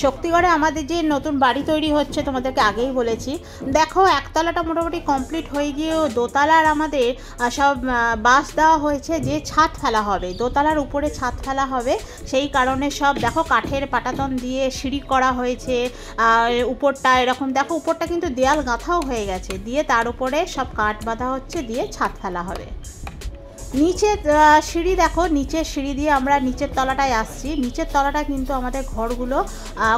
শক্তিগড়ে আমাদের যে নতুন বাড়ি তৈরি হচ্ছে তোমাদেরকে আগেই বলেছি। দেখো একতলাটা মোটামুটি কমপ্লিট হয়ে গিয়েও দোতলার আমাদের সব বাঁশ দেওয়া হয়েছে, যে ছাদ ফেলা হবে, দোতলার উপরে ছাদ ফেলা হবে, সেই কারণে সব দেখো কাঠের পাটাতন দিয়ে সিঁড়ি করা হয়েছে। আর উপরটা এরকম দেখো, উপরটা কিন্তু দেয়াল গাঁথাও হয়ে গেছে, দিয়ে তার উপরে সব কাঠ বাঁধা হচ্ছে, দিয়ে ছাদ ফেলা হবে। নিচে সিঁড়ি দেখো, নিচের সিঁড়ি দিয়ে আমরা নিচের তলাটায় আসছি। নিচের তলাটা কিন্তু আমাদের ঘরগুলো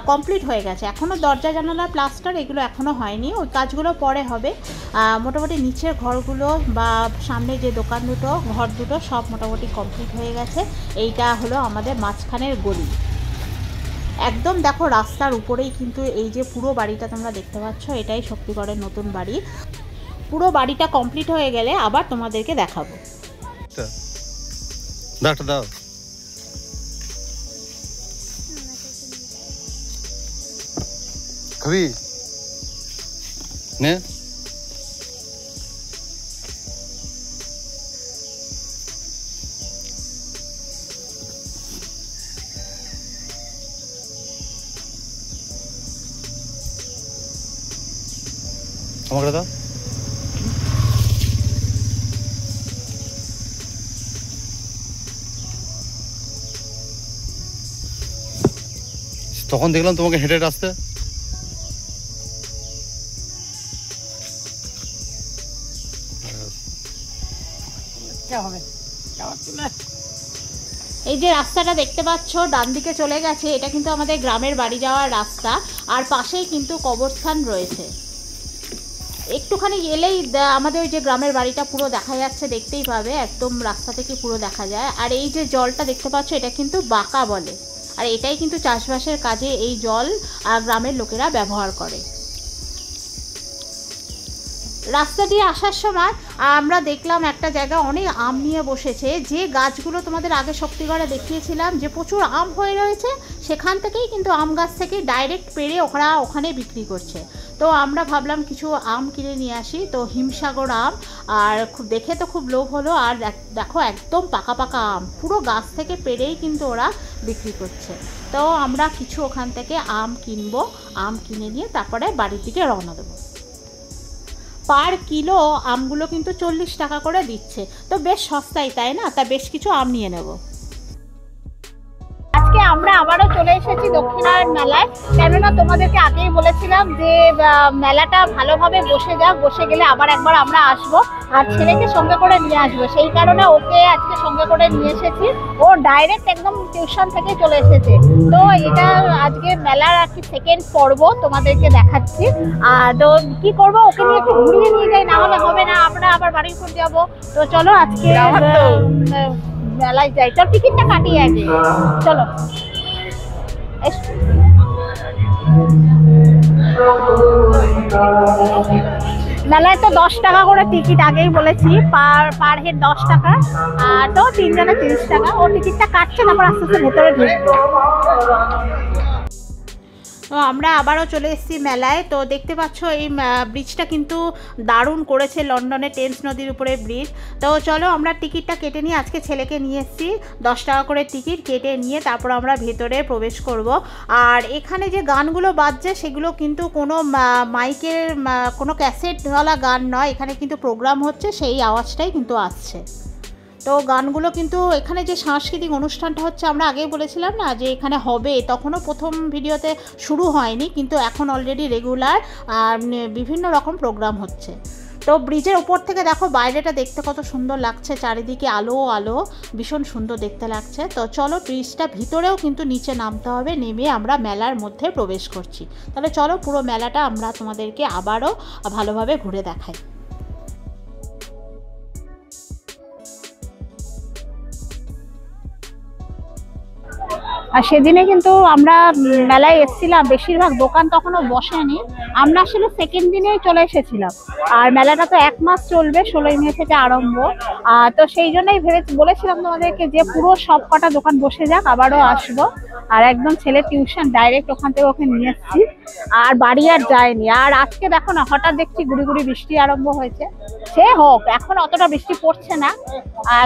কমপ্লিট হয়ে গেছে, এখনও দরজা জানালা প্লাস্টার এগুলো এখনও হয়নি, ওই কাজগুলো পরে হবে। মোটামুটি নিচের ঘরগুলো বা সামনে যে দোকান দুটো, ঘর দুটো সব মোটামুটি কমপ্লিট হয়ে গেছে। এইটা হলো আমাদের মাঝখানের গলি, একদম দেখো রাস্তার উপরেই কিন্তু এই যে পুরো বাড়িটা তোমরা দেখতে পাচ্ছ, এটাই শক্তিগড়ের নতুন বাড়ি। পুরো বাড়িটা কমপ্লিট হয়ে গেলে আবার তোমাদেরকে দেখাবো। দাও খাবি নে আমাকে দাও। তখন দেখলাম তোমাকে হেঁটে আসতে। এই যে রাস্তাটা দেখতে পাচ্ছ ডান দিকে চলে গেছে, এটা কিন্তু আমাদের গ্রামের বাড়ি যাওয়ার রাস্তা, আর পাশেই কিন্তু কবরস্থান রয়েছে। একটুখানি গেলেই আমাদের ওই যে গ্রামের বাড়িটা পুরো দেখা যাচ্ছে, দেখতেই পাবে, একদম রাস্তা থেকে পুরো দেখা যায়। আর এই যে জলটা দেখতে পাচ্ছ এটা কিন্তু বাঁকা বলে, আর এটাই কিন্তু চাষবাসের কাজে এই জল গ্রামের লোকেরা ব্যবহার করে। রাস্তা দিয়ে আসার সময় আমরা দেখলাম একটা জায়গা অনেক আম নিয়ে বসেছে, যে গাছগুলো তোমাদের আগে শক্তিগড়ে দেখিয়েছিলাম যে প্রচুর আম হয়ে রয়েছে, সেখান থেকেই কিন্তু আম গাছ থেকে ডাইরেক্ট পেড়ে ওরা ওখানে বিক্রি করছে। তো আমরা ভাবলাম কিছু আম কিনে নিয়ে আসি, তো হিমসাগর আম, আর খুব দেখে তো খুব লোভ হলো। আর দেখো একদম পাকা পাকা আম, পুরো গাছ থেকে পেড়েই কিন্তু ওরা বিক্রি করছে। তো আমরা কিছু ওখান থেকে আম কিনবো, আম কিনে নিয়ে তারপরে বাড়ির দিকে রওনা দেবো। পার কিলো আমগুলো কিন্তু 40 টাকা করে দিচ্ছে, তো বেশ সস্তাই তাই না? তা বেশ কিছু আম নিয়ে নেব। আজকে আমরা আবারও চলে এসেছি দক্ষিণায়ন মেলায়, কেননা তোমাদেরকে আগেই বলেছিলাম যে মেলাটা ভালোভাবে বসে গেলে আবার একবার আমরা আসবো, আর ছেলেকে সঙ্গে করে নিয়ে আসবো, সেই কারণে ওকে আজকে সঙ্গে করে নিয়ে এসেছি। ও ডাইরেক্ট একদম টিউশন থেকে চলে এসেছে। তো এটা আজকে মেলার আর কি সেকেন্ড পর্ব তোমাদেরকে দেখাচ্ছি। তো কি করবো, ওকে নিয়ে একটু ঘুরিয়ে নিয়ে যাই, না হলে হবে না, আমরা আবার বাড়ির উপর যাবো। তো চলো আজকে মেলায় যাই, চল টিকিটটা কাটিয়ে আগে, চলো। মেলায় তো 10 টাকা করে টিকিট, আগেই বলেছি, পার হেড 10 টাকা, আর তো 3 জনে 30 টাকা। ও টিকিটটা কাটছে, তারপর আস্তে আস্তে ভেতরে ঢুকবো। তো আমরা আবারও চলে এসেছি মেলায়। তো দেখতে পাচ্ছ এই ব্রিজটা কিন্তু দারুণ করেছে, লন্ডনের টেমস নদীর উপরে ব্রিজ। তো চলো আমরা টিকিটটা কেটে নিয়ে, আজকে ছেলেকে নিয়ে এসেছি, 10 টাকা করে টিকিট কেটে নিয়ে তারপর আমরা ভেতরে প্রবেশ করব। আর এখানে যে গানগুলো বাজছে সেগুলো কিন্তু কোনো মাইকের কোনো ক্যাসেটওয়ালা গান নয়, এখানে কিন্তু প্রোগ্রাম হচ্ছে, সেই আওয়াজটাই কিন্তু আসছে। তো গানগুলো কিন্তু এখানে যে সাংস্কৃতিক অনুষ্ঠানটা হচ্ছে, আমরা আগেই বলেছিলাম না যে এখানে হবে, তখনও প্রথম ভিডিওতে শুরু হয়নি, কিন্তু এখন অলরেডি রেগুলার বিভিন্ন রকম প্রোগ্রাম হচ্ছে। তো ব্রিজের উপর থেকে দেখো বাইরেটা দেখতে কত সুন্দর লাগছে, চারিদিকে আলো আলো, ভীষণ সুন্দর দেখতে লাগছে। তো চলো ব্রিজটা ভিতরেও কিন্তু নিচে নামতে হবে, নেমে আমরা মেলার মধ্যে প্রবেশ করছি। তাহলে চলো পুরো মেলাটা আমরা তোমাদেরকে আবারও ভালোভাবে ঘুরে দেখাই। আর সেদিনে কিন্তু আমরা মেলায় এসেছিলাম, বেশিরভাগ দোকান তখনও বসেনি, আমরা আসলে সেকেন্ড দিনেই চলে এসেছিলাম। আর মেলাটা তো 1 মাস চলবে, 16 মে থেকে আরম্ভ। তো সেই জন্যই বলেছিলাম তোমাদেরকে যে পুরো সব কটা দোকান বসে যাক, আবারও আসবো। আর একদম ছেলে টিউশন ডাইরেক্ট ওখান থেকে ওকে নিয়ে এসেছি, আর বাড়ি আর যায়নি। আর আজকে দেখো না, হঠাৎ দেখছি গুড়ি গুড়ি বৃষ্টি আরম্ভ হয়েছে। সে হোক, এখন অতটা বৃষ্টি পড়ছে না,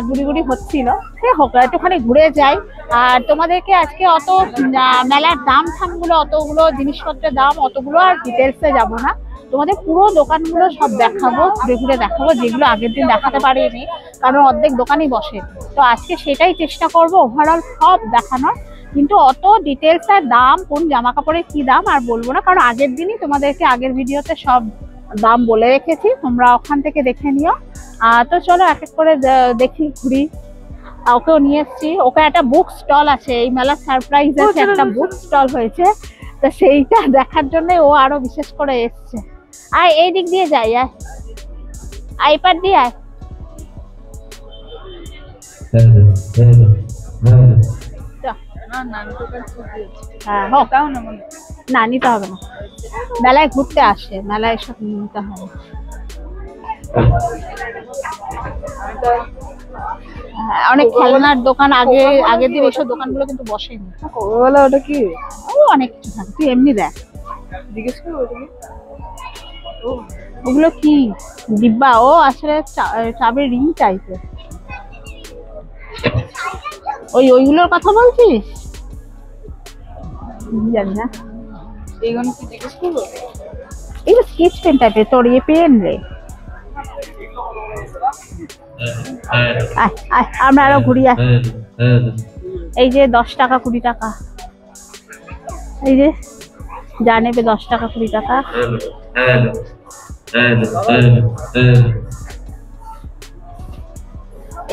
গুড়ি গুড়ি হচ্ছিল, সে হোক, একটুখানি ঘুরে যাই। আর তোমাদেরকে আজকে অত মেলার দাম ঠামগুলো, অতগুলো জিনিসপত্রের দাম অতগুলো আর ডিটেলসে যাব না, তোমাদের পুরো দোকানগুলো সব দেখাবো, ঘুরে ঘুরে দেখাবো, যেগুলো আগের দিন দেখাতে পারিনি কারণ অর্ধেক দোকানই বসে। তো আজকে সেটাই চেষ্টা করব ওভারঅল সব দেখানোর, কিন্তু অত ডিটেলস আর দাম কোন জামা কাপড়ের কি দাম আর বলবো না, কারণ আগের দিনই তোমাদেরকে আগের ভিডিওতে সব দাম বলে রেখেছি, তোমরা ওখান থেকে দেখে নিও। তো চলো এক এক করে দেখি, ঘুরি। ওকেও নিয়ে এসছি, ওকে একটা বুক স্টল আছে, এই মেলার সারপ্রাইজ আছে, একটা বুক স্টল হয়েছে, তো সেইটা দেখার জন্য ও আরো বিশেষ করে এসছে। আয় এই দিক দিয়ে যাই, আইপ্যাড দিয়ে আয়। না নিতে হবে না, মেলায় ঘুরতে আসে, মেলায় এসব নিতে হবে। অনেক খেলনার দোকান, আগের দিন এইসব দোকানগুলো কিন্তু বসেনি। ওটা কি? ও অনেক কিছু থাকে, তুই এমনি দেখ, জিজ্ঞেস করো। ওগুলো কি ডিব্বা? ও আসলে চাবির রিং টাইপের, ওইগুলোর কথা বলছিস? জানি না, এইগুলো কি জিজ্ঞেস করবো? এগুলো স্কেচ পেন টাইপের, তোর ইয়ে পেন রে। আমরা আরো ঘুরি। এই যে 10 টাকা 20 টাকা, এই যে যা নেবে 10 টাকা 20 টাকা।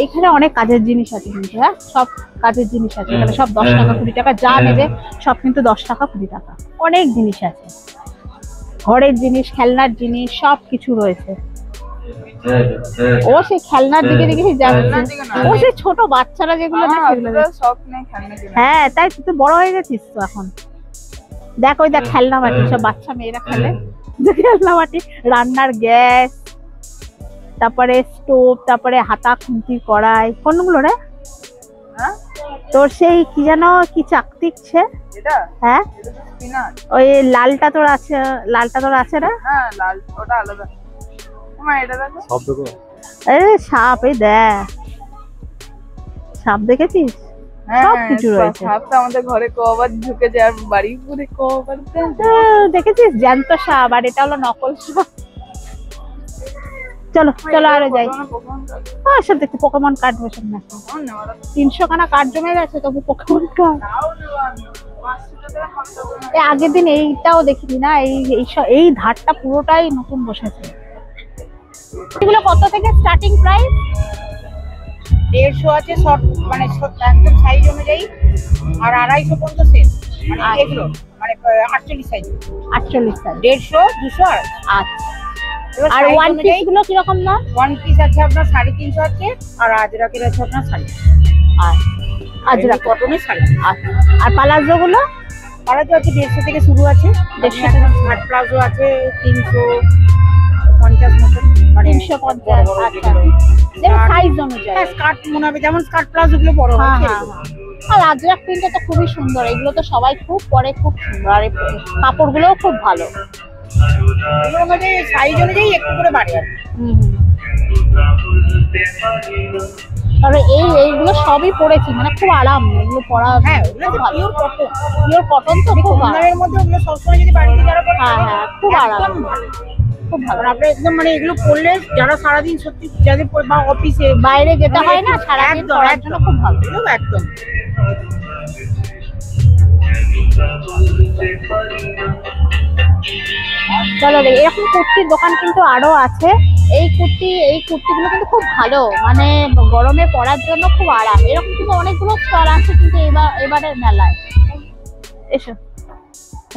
এখানে অনেক কাজের জিনিস আছে কিন্তু, হ্যাঁ সব কাজের জিনিস আছে এখানে, সব 10 টাকা 20 টাকা, যা নেবে সব কিন্তু 10 টাকা 20 টাকা। অনেক জিনিস আছে, ঘরের জিনিস, খেলনার জিনিস, সব কিছু রয়েছে। ও সেই খেলনার দিকে দেখে যাচ্ছে, ও সেই ছোট বাচ্চারা যেগুলো না সেগুলো শখ নেই খেলনা কেনার। হ্যাঁ তাই তুই বড় হয়ে গেছিস তো এখন। দেখ ওই দেখ খেলনা বাটি, সব বাচ্চা মেয়েরা খেলে খেলনা বাটি, রান্নার গ্যাস, তারপরে স্টোভ, তারপরে হাতা খুন্তি কড়াই। কোনগুলো রে? তোর সেই কি যেন কি চাকতিকছে এটা? হ্যাঁ স্পিনার। ওই লালটা তোর আছে, লালটা তোর আছে রে? হ্যাঁ লাল, ওটা আলাদা। এটা দেখো সব দেখো। আরে সাপ, এই দেখ সাপ দেখেছিস? সব কিছু রয়েছে। সাপটা আমাদের ঘরে কবার ঢুকে যায় আর বাড়ি পুরে কবার দেখেছিস জ্যান্ত সাপ, আর এটা হলো নকল সাপ। চলো চলো আরো যাই। সব দেখতে পোকেমন কার্ড বসে না, 300 খানা কার্ড জমে গেছে, তবু পোকেমন কার্ড। আগের দিন এইটাও দেখিনি না, এই ধারটা পুরোটাই নতুন বসেছে। এগুলো কত থেকে স্টার্টিং প্রাইস? 150 আছে শর্ট, মানে একদম সাইজ অনুযায়ী, আর 250 পর্যন্ত সেট, মানে এগুলো মানে 48 সাইজ। 48 সাইজ, 150, 200। আচ্ছা, আর ওয়ান পিস গুলো কি রকম না? ওয়ান পিস আছে আপনার 350 আছে, আর আজরাকের আছে আপনার 350। আজরাক কটনের 350। আর পালাজো গুলো? পালাজো আছে 150 থেকে শুরু আছে, 150 থেকে। শার্ট প্লাজো আছে 350 মতো, মানে 350। আচ্ছা, যেমন সাইজ অনুযায়ী। স্কার্ট মনে হবে, যেমন স্কার্ট প্লাজো গুলো বড় হয়। হ্যাঁ। আর আজরাক প্রিন্টটা তো খুবই সুন্দর, এগুলো তো সবাই খুব পরে, খুব সুন্দর, আর কাপড়গুলোও খুব ভালো। এগুলো মধ্যে সাইজ অনুযায়ী একটু করে বাড়ে আর কি। তবে এইগুলো সবই পরেছি, মানে খুব আরাম এগুলো পরা। হ্যাঁ, ওগুলো তো পিওর কটন। পিওর কটন তো খুব আরাম। এর মধ্যে ওগুলো সবসময় যদি বাড়িতে যারা পরে, হ্যাঁ খুব আরাম, খুব ভালো। আপনি একদম মানে এগুলো পরলে যারা সারাদিন সত্যি যাদের বা অফিসে বাইরে যেতে হয় না, সারাদিন পরার জন্য খুব ভালো। একদম। চলো দেখি, এরকম কুর্তির দোকান কিন্তু আরো আছে। এই কুর্তিগুলো কিন্তু খুব ভালো, মানে গরমে পরার জন্য খুব আরাম। এরকম কিন্তু অনেকগুলো স্টল আছে কিন্তু এবারের মেলায়। এসো,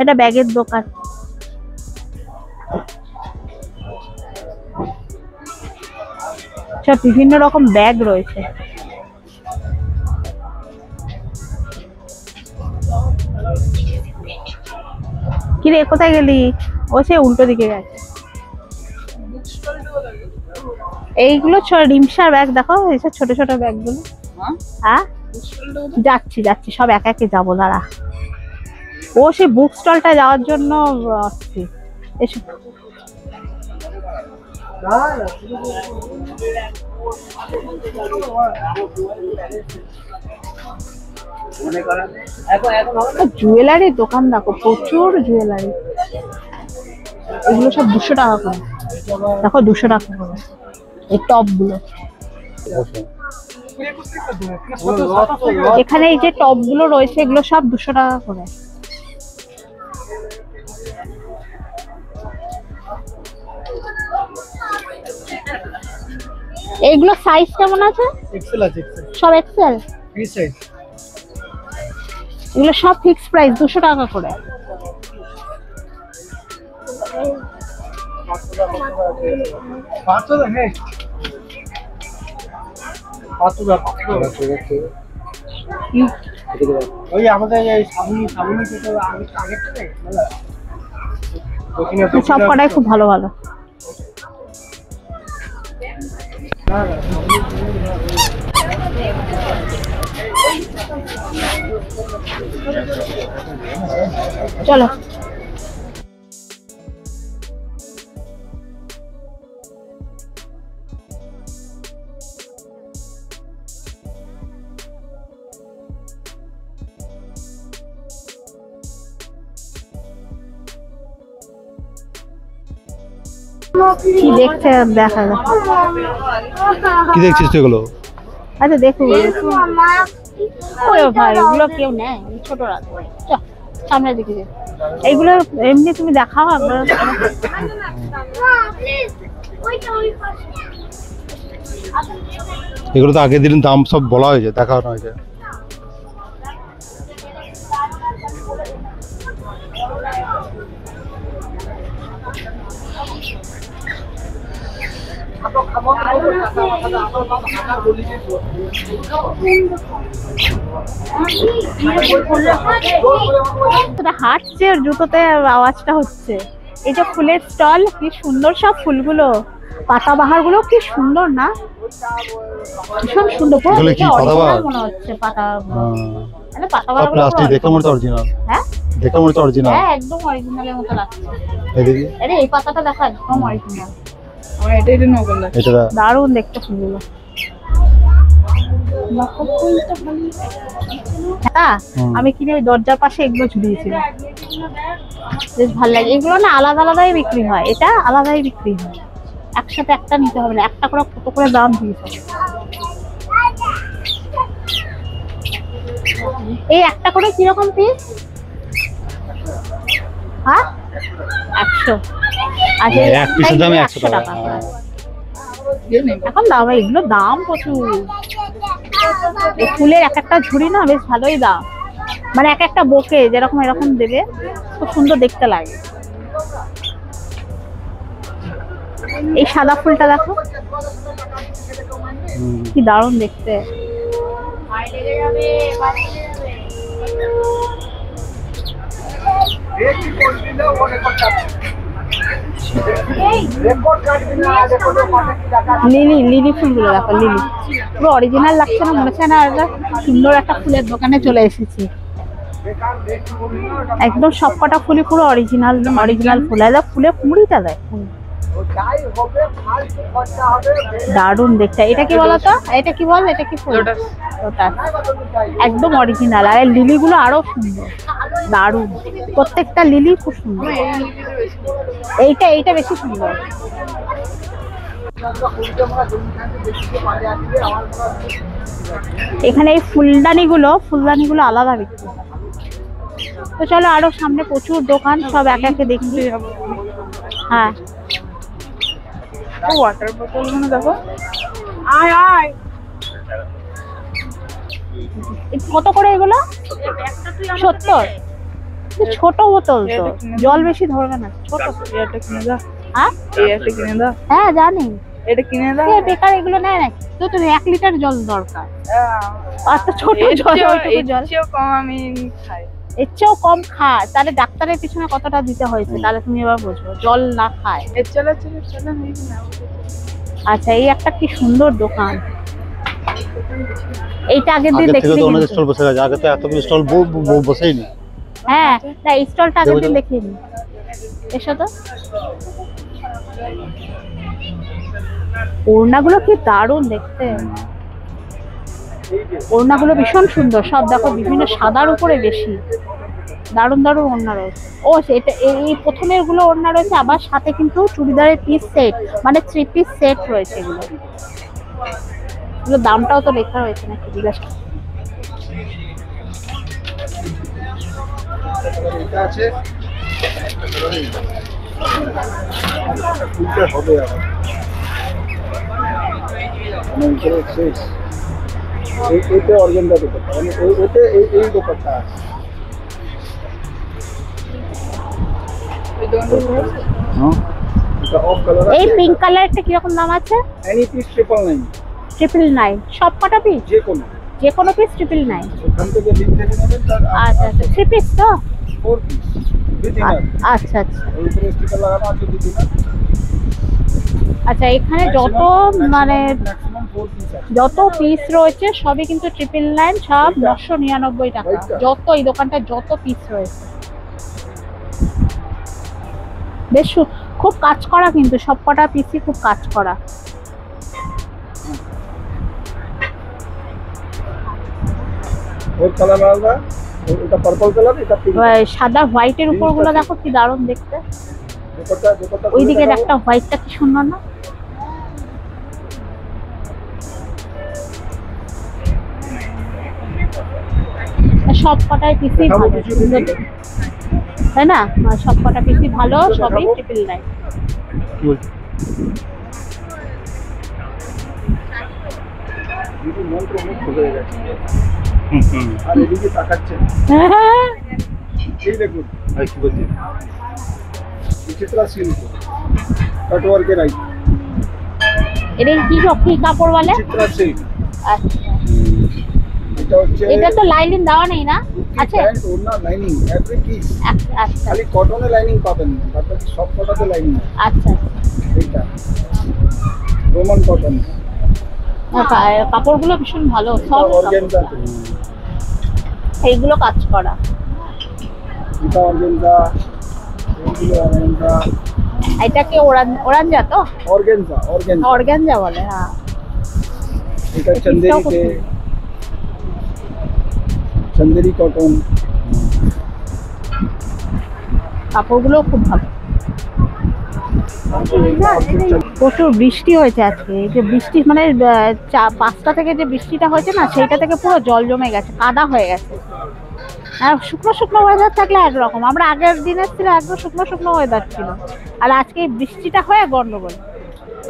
এটা ব্যাগের দোকান। সব বিভিন্ন রকম ব্যাগ রয়েছে। কিরে কোথায় গেলি? ও সে উল্টো দিকে গেছে। এইগুলো রিমসার ব্যাগ দেখো, এইসব ছোট ছোট ব্যাগগুলো। হ্যাঁ যাচ্ছি সব একে একে যাবো, দাঁড়া। ও সে বুক স্টলটা যাওয়ার জন্য আসছে। এসো, জুয়েলারির দোকান দেখো, প্রচুর জুয়েলারি। এগুলো সব 200 টাকা করে, দেখো 200 টাকা করে এই টপ গুলো। এখানে এই যে টপ গুলো রয়েছে এগুলো সব 200 টাকা করে। এইগুলো সাইজ কেমন আছে? এক্সেল আছে, সব এক্সেল, ফ্রি সাইজ। এগুলো সব ফিক্স প্রাইস 200 টাকা করে। ওই আমাদের এই সামনে যেটা আগের থেকে সব কটাই খুব ভালো ভালো। চলো কি দেখছে দেখা যাক। কি দেখছিস তুই এগুলো? আচ্ছা দেখো, ওই ভাই ওগুলো কেউ নেয়, ছোটরা। চল সামনে দিকে যাই। এইগুলো এমনি তুমি দেখাও আপনারা। এগুলো তো আগের দিন দাম সব বলা হয়েছে, দেখানো হয়েছে। হাঁটছে আর জুতোতে আওয়াজটা হচ্ছে। এই যে ফুলের স্টল, কি সুন্দর সব ফুলগুলো, পাতাবাহার গুলো কি সুন্দর না, ভীষণ সুন্দর। পুরো এগুলো কি পাতাবাহার মনে হচ্ছে পাতা, মানে সব পাতাবাহার প্লাস্টিক, দেখে মনে হচ্ছে অরিজিনাল। হ্যাঁ দেখে মনে হচ্ছে অরিজিনাল। হ্যাঁ একদম অরিজিনালের মতো লাগছে। এদিকে আরে এই পাতাটা দেখা একদম অরিজিনাল। আমার এটা নকল লাগে। এটা দারুণ দেখতে ফুলগুলো। হ্যাঁ আমি কিনে ওই দরজার পাশে এগুলো ঝুলিয়েছিলাম, বেশ ভালো লাগে। এগুলো না আলাদা আলাদাই বিক্রি হয়, এটা আলাদাই বিক্রি হয়, একসাথে একটা নিতে হবে না, একটা করে কত করে দাম দিয়েছে। এই একটা করে কিরকম পিস? হ্যাঁ 100। আচ্ছা এক পিসের দাম 100 টাকা। এখন দাম, এগুলো দাম প্রচুর। এই ফুলের এক একটা ঝুড়ি না বেশ ভালোই দাম, মানে এক একটা বোকে যেরকম এরকম দেবে, খুব সুন্দর দেখতে লাগে। এই সাদা ফুলটা দেখো কি দারুণ দেখতে। লিলি, লিলি ফুলগুলো দেখো, লিলি পুরো অরিজিনাল লাগছে না? মনে হচ্ছে না সুন্দর একটা ফুলের দোকানে চলে এসেছি। একদম সবকটা ফুলই পুরো অরিজিনাল, অরিজিনাল ফুল। আর ফুলে কুড়িটা দেয়, দারুণ দেখতে। এটা কি বলতো, এটা কি বল, এটা কি ফুল? লোটাস, একদম অরিজিনাল। আর লিলি গুলো আরো সুন্দর, দারুণ, প্রত্যেকটা লিলি খুব সুন্দর। এইটা বেশি সুন্দর। এখানে এই ফুলদানিগুলো আলাদা বিক্রি। তো চলো আরো সামনে প্রচুর দোকান, সব একে একে দেখতে যাবো। হ্যাঁ ওয়াটার বোতল গুলো দেখো, আয় আয়। কত করে এগুলো? 70। ছোট বোতল তো, জল বেশি ধরবে না, ছোট। এটা কিনে দাও। হ্যাঁ এটা কিনে দাও। হ্যাঁ জানি, এটা কিনে দাও। বেকার এগুলো নেয় নাকি? তো তুমি 1 লিটার জল দরকার, আর তো ছোট জল, ওইটুকু জল। এর চেয়েও কম আমি খাই। এর চেয়েও কম খায়, তাহলে ডাক্তারের পিছনে কতটা দিতে হয়েছে, তাহলে তুমি এবার বুঝবো। জল না খায়। এর চলো চলো চলো নিয়ে নাও। আচ্ছা এই একটা কি সুন্দর দোকান, এইটা আগের দিন আগে থেকে দেখিনি তো অনেক কিন্তু। স্টল বসে গেছে, আগে তো এতগুলো স্টল বসেই নি। হ্যাঁ না, এই স্টলটা আগের দিন দেখিনি। এসো তো, ওড়নাগুলো কি দারুণ দেখতে। ওড়নাগুলো ভীষণ সুন্দর, সব দেখো বিভিন্ন সাদার উপরে বেশি দারুণ দারুণ ওড়না রয়েছে। ও এটা এই প্রথমের গুলো ওড়না রয়েছে, আবার সাথে কিন্তু চুড়িদারের পিস সেট, মানে 3 পিস সেট রয়েছে। এগুলো দামটাও তো লেখা রয়েছে নাকি জিজ্ঞাসা। এটা আছে হবে এতে অর্গানজা দোপাট্টা, মানে ওতে এই দোপাট্টা আছে। এটা অফ কালার এই পিঙ্ক কালারটা কিরকম দাম আছে? এনি পিস 999 999 সব কটা পিস? যে কোনো পিস 999। ওখান থেকে লিংক থেকে নেবেন। তার আচ্ছা আচ্ছা 3 পিস তো? 4 পিস উইথ ইনার। আচ্ছা আচ্ছা ওর উপরে স্টিকার লাগানো আছে উইথ ইনার। আচ্ছা, এখানে যত মানে ম্যাক্সিমাম 4 পিস আছে। যত পিস রয়েছে সবই কিন্তু 999, সব 999 টাকা। যত এই দোকানটা যত পিস রয়েছে বেশ খুব কাজ করা, কিন্তু সবকটা পিসই খুব কাজ করা। ওর কালার আলাদা, এটা পার্পল কালার, এটা পিঙ্ক। সাদা হোয়াইটের উপর গুলো দেখো কি দারুণ দেখতে। দোপাট্টা ওইদিকে একটা হোয়াইটটা কি সুন্দর না? সব কটাই পিসই ভালো, সুন্দর দেখতে, তাই না? সব কটা পিসই ভালো, সবই 999। কি বলছি? যদি মন্ত্র মুখ হয়ে গেছে আর এদিকে তাকাচ্ছেন, এই দেখুন আর কি বলছি? বিচিত্রা সিল্ক কাটওয়ার্কের আইটেম। এটা কি কাপড় বলে? বিচিত্রা সিল্ক। আচ্ছা, এটা হচ্ছে এটা তো লাইনিং দেওয়া নেই না? আচ্ছা প্যান্ট ওড়না লাইনিং এভরি পিস। আচ্ছা খালি কটনে লাইনিং পাবেন, বাকি সব কটাতে লাইনিং। আচ্ছা, এইটা রোমান কটন, কাপড়গুলো ভীষণ ভালো, সব অর্গানজা, এইগুলো কাজ করা। এটা অর্গানজা, এইগুলো অর্গানজা। এটাকে ওরাঞ্জা তো? অর্গানজা অর্গানজা বলে, হ্যাঁ। এটা চন্দেরি কটন। কাপড়গুলো খুব ভালো। প্রচুর বৃষ্টি হয়েছে আজকে, এই যে বৃষ্টি মানে 5টা থেকে যে বৃষ্টিটা হয়েছে না, সেইটা থেকে পুরো জল জমে গেছে, কাদা হয়ে গেছে। আর শুকনো শুকনো ওয়েদার থাকলে একরকম, আমরা আগের দিনে ছিল একদম শুকনো শুকনো ওয়েদার ছিল, আর আজকে এই বৃষ্টিটা হয়ে গন্ডগোল।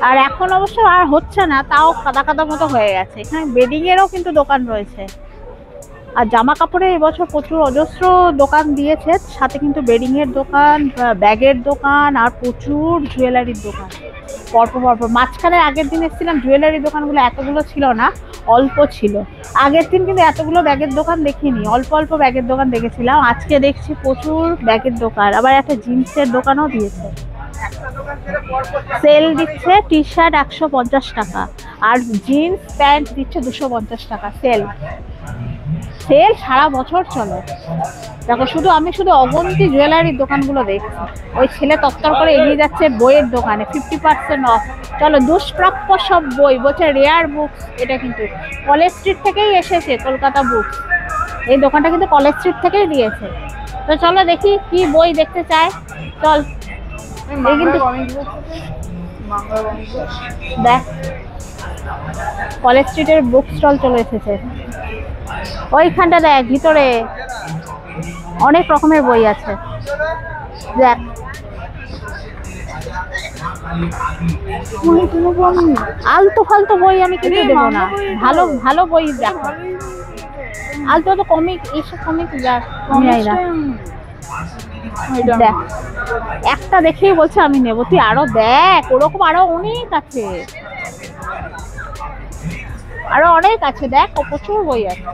আর এখন অবশ্য আর হচ্ছে না, তাও কাদা কাদা মতো হয়ে গেছে। এখানে বেডিং এরও কিন্তু দোকান রয়েছে, আর জামা কাপড়ের এবছর প্রচুর অজস্র দোকান দিয়েছে, সাথে কিন্তু বেডিং এর দোকান, ব্যাগের দোকান, আর প্রচুর জুয়েলারির দোকান পরপর। মাঝখানে আগের দিন এসেছিলাম, জুয়েলারির দোকানগুলো এতগুলো ছিল না, অল্প ছিল। আগের দিন কিন্তু এতগুলো ব্যাগের দোকান দেখিনি, অল্প অল্প ব্যাগের দোকান দেখেছিলাম। আজকে দেখছি প্রচুর ব্যাগের দোকান, আবার একটা জিন্সের দোকানও দিয়েছে। সেল দিচ্ছে টি শার্ট 150 টাকা, আর জিন্স প্যান্ট দিচ্ছে 250 টাকা। সেল সারা বছর চলে। দেখো আমি শুধু অগন্তি জুয়েলারির দোকানগুলো দেখছি। ওই ছেলে তত্তর করে এগিয়ে যাচ্ছে বইয়ের দোকানে, 50% অফ। চলো, দুষ্প্রাপ্য সব বই বলছে, রেয়ার বুকস। এটা কিন্তু কলেজ স্ট্রিট থেকেই এসেছে, কলকাতা বুকস। এই দোকানটা কিন্তু কলেজ স্ট্রিট থেকেই দিয়েছে। তো চলো দেখি কি বই দেখতে চায়, চল। এই কিন্তু দেখ, কলেজ স্ট্রিটের বুক স্টল চলে এসেছে। ওইখানটা দেখ, ভিতরে অনেক রকমের বই আছে। দেখ, আলতু ফালতু বই আমি কিন্তু দেবো না, ভালো ভালো বই দেখো। আলতু তো কমিক, এইসব কমিক দেখ, দেখ একটা দেখেই বলছে আমি নেবো। তুই আরো দেখ, ওরকম আরো অনেক আছে, আরো অনেক আছে, দেখ প্রচুর বই আছে।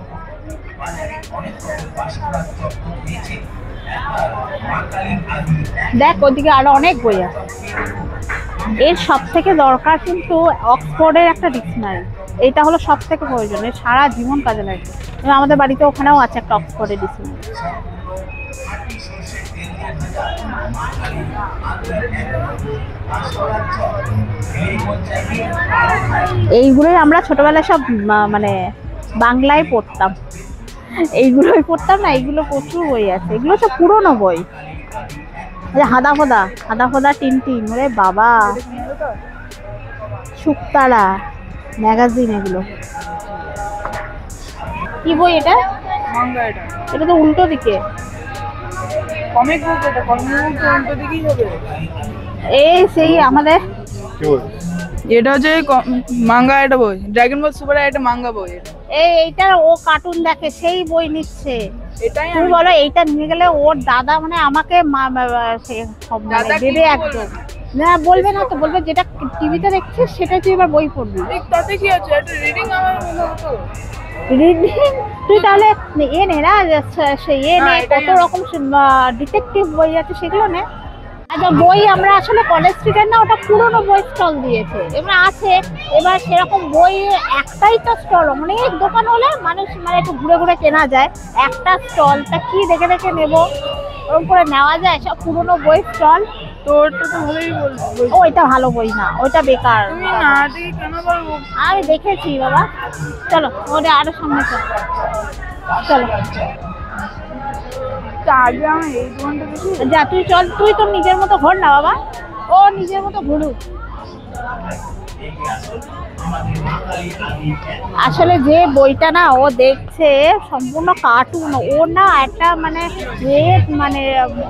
দেখ ওদিকে আরো অনেক বই আছে। এর সব থেকে দরকার কিন্তু অক্সফোর্ডের একটা ডিকশনারি, এইটা হলো সব থেকে প্রয়োজন, এর সারা জীবন কাজে লাগে। আমাদের বাড়িতে ওখানেও আছে একটা অক্সফোর্ডের ডিকশনারি। এইগুলোই আমরা ছোটবেলায় সব মানে বাংলায় পড়তাম, এইগুলোই পড়তাম না, এইগুলো প্রচুর বই আছে, এগুলো তো পুরনো বই। হাদা ফোদা টিনটিন, ওরে বাবা, শুকতারা ম্যাগাজিন, এগুলো কি বই এটা? মাঙ্গা এটা। এটা তো উল্টো দিকে। কমিক বুক এটা, কমিক বুক তো উল্টো দিকেই হবে। এই সেই আমাদের কি বল? এটা হচ্ছে মাঙ্গা এটা বই, ড্রাগন বল সুপার এটা মাঙ্গা বই এটা। এইটা ও কার্টুন দেখে, সেই বই নিচ্ছে। এটাই তুমি বলো এইটা নিয়ে গেলে ওর দাদা মানে আমাকে দাদা কি দেবে বলবে? একদম। না বলবে না তো, বলবে যেটা টিভিতে দেখছিস সেটাই তুই এবার বই পড়বি। তাতে কি আছে, এটা রিডিং আমার মনে হতো। রিডিং তুই তাহলে এ নে না, সে এ নে, এটাই কত রকম ডিটেকটিভ বই আছে সেগুলো নে। আচ্ছা বই আমরা আসলে কলেজ স্ট্রিটের না, ওটা পুরোনো বই স্টল দিয়েছে, এবার আছে। এবার সেরকম বই একটাই তো স্টল, অনেক দোকান হলে মানুষ মানে একটু ঘুরে ঘুরে কেনা যায়, একটা স্টল তা কি দেখে দেখে নেবো, ওরকম করে নেওয়া যায় সব পুরোনো বই স্টল। তো ওটা তো ভালোই বলবো। ওইটা ভালো বই না, ওইটা বেকার। তুমি না দেখে কেন বলবো? আমি দেখেছি বাবা, চলো ওটা আরো সামনে চলো। আগে আমি এই দোকানটা দেখি। যা তুই চল, তুই তোর নিজের মতো ঘোর না বাবা, ও নিজের মতো ঘুরুক। আসলে যে বইটা না ও দেখছে সম্পূর্ণ কার্টুন, ও না একটা মানে যে মানে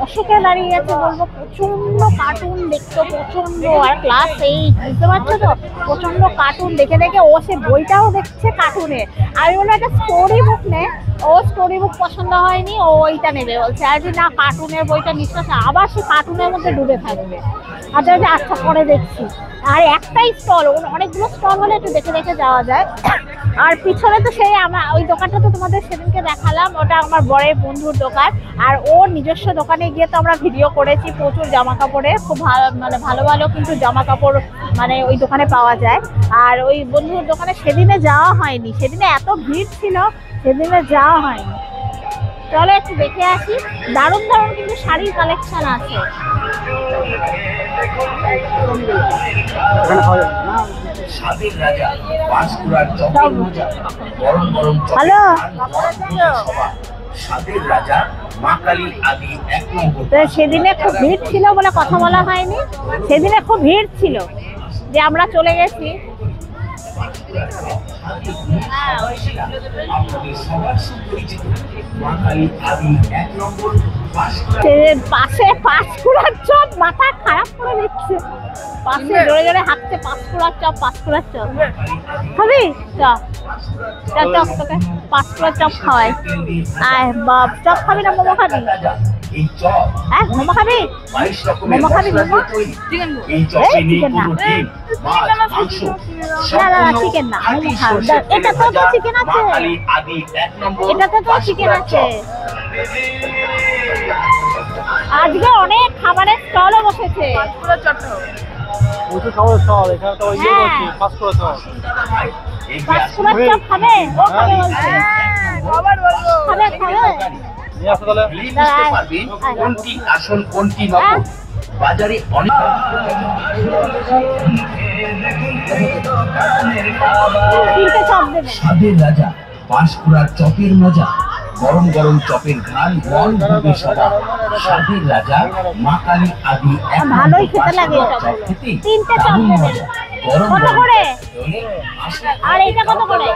অসুখে দাঁড়িয়ে গেছে বলবো, প্রচন্ড কার্টুন দেখতো, প্রচন্ড। আর ক্লাস 8, বুঝতে পারছো তো, প্রচন্ড কার্টুন দেখে দেখে ও সে বইটাও দেখছে কার্টুনে। আমি বললাম একটা স্টোরি বুক নে, ও স্টোরি বুক পছন্দ হয়নি, ও ওইটা নেবে বলছে। আর যে না কার্টুনের বইটা নিঃশ্বাস, আবার সে কার্টুনের মধ্যে ডুবে থাকবে। আচ্ছা আচ্ছা পরে দেখছি। আর একটাই স্টল, অনেকগুলো স্টল হলে একটু দেখে দেখে যাওয়া যায়। আর পিছনে তো সেই আমার ওই দোকানটা তো তোমাদের সেদিনকে দেখালাম, ওটা আমার বড়ের বন্ধুর দোকান। আর ওর নিজস্ব দোকানে গিয়ে তো আমরা ভিডিও করেছি, প্রচুর জামা কাপড়ের, খুব ভালো মানে ভালো ভালো কিন্তু জামা কাপড় মানে ওই দোকানে পাওয়া যায়। আর ওই বন্ধুর দোকানে সেদিনে যাওয়া হয়নি, সেদিনে এত ভিড় ছিল, সেদিনে যাওয়া হয়নি। চলো একটু দেখে আসি, দারুণ দারুণ কিন্তু শাড়ির কালেকশন আছে। স্বাদের রাজা পাঁশকুড়ার চপের মজা, গরম গরম হ্যালো। স্বাদের রাজা মা কালী আদি 1 নম্বর। তো সেদিনে খুব ভিড় ছিল বলে কথা বলা হয়নি, সেদিনে খুব ভিড় ছিল যে আমরা চলে গেছি। পাশে পাঁশকুড়ার চপ, মাথা খারাপ করে দিচ্ছে, পাশে জোরে জোরে হাঁটছে পাঁশকুড়ার চপ, পাঁশকুড়ার চপ খাবি? চপ তোকে পাঁশকুড়ার চপ খাওয়াই। আয় বাপ, চপ খাবি না মোমো খাবি? হ্যাঁ মোমো খাবি? মোমো খাবি? মোমো চিকেন না, না চিকেন না, মোমো খাবি। এটাতে তো চিকেন আছে, এটাতে তো চিকেন আছে। আজকে অনেক খাবারের স্টলও বসেছে। প্রচুর খাবার স্টল, এখানে তো ওই ইয়ে হচ্ছে পাঁশকুড়া চপ। পাঁশকুড়ার চপ খাবে? ও খাবে বলছে। খাবে খাবে। নিয়ে আসো তাহলে। কোনটি আসল কোনটি নকল, বাজারে অনেক। তিনটে চপ দেবে। স্বাদের রাজা পাঁশকুড়ার চপের মজা, গরম গরম চপের ঘ্রাণ মন ভুবে সবার। স্বাদের রাজা মা কালী আদি 1 ভালোই খেতে লাগে চপগুলো। তিনটে চপ দেবে। কত করে? আর এটা কত করে?